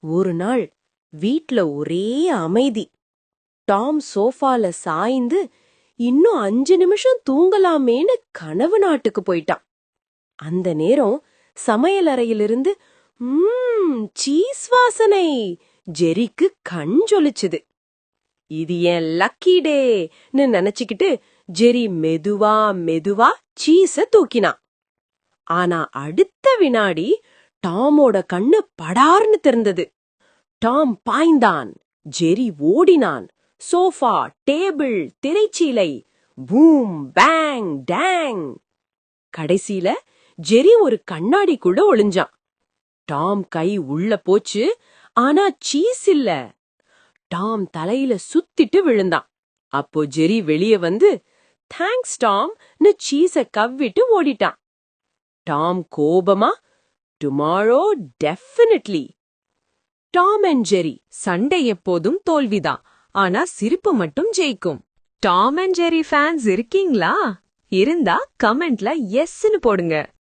ஒரு நாள் வீட்ல ஒரே அமைதி. டாம் சோஃபால சாய்ந்து இன்னும் 5 நிமிஷம் தூங்கலாமேன்னு கனவு நாட்டுக்கு போயிட்டான். அந்த நேரம் சமையலறையிலிருந்து சீஸ் வாசனை ஜெரிக்கு கண் ஜொலிச்சுது. இது என் லக்கி டேன்னு நினைச்சுக்கிட்டு ஜெரி மெதுவா மெதுவா சீஸ தூக்கினான். ஆனா அடுத்த வினாடி டாமோட கண்ணு படார்னு திறந்தது. டாம் பாய்ந்தான், ஜெரி ஓடினான். சோஃபா, டேபிள், திரைச்சீலை, பூம் பேங் டேங். கடைசியில ஜெரி ஒரு கண்ணாடிக்குள்ள ஒளிஞ்சான். டாம் கை உள்ள போச்சு, ஆனா சீஸ் இல்ல. டாம் தலையில சுத்திட்டு விழுந்தான். அப்போ ஜெரி வெளியே வந்து தேங்க்ஸ் டாம்னு சீஸ கவ்விட்டு ஓடிட்டான். டாம் கோபமா tomorrow definitely. Tom and Jerry சண்டை எப்போதும் தோல்விதான், ஆனா சிரிப்பு மட்டும் ஜெயிக்கும். டாம் அண்ட் ஜெரி ஃபேன்ஸ் இருக்கீங்களா? இருந்தா கமெண்ட்ல எஸ்ன்னு போடுங்க.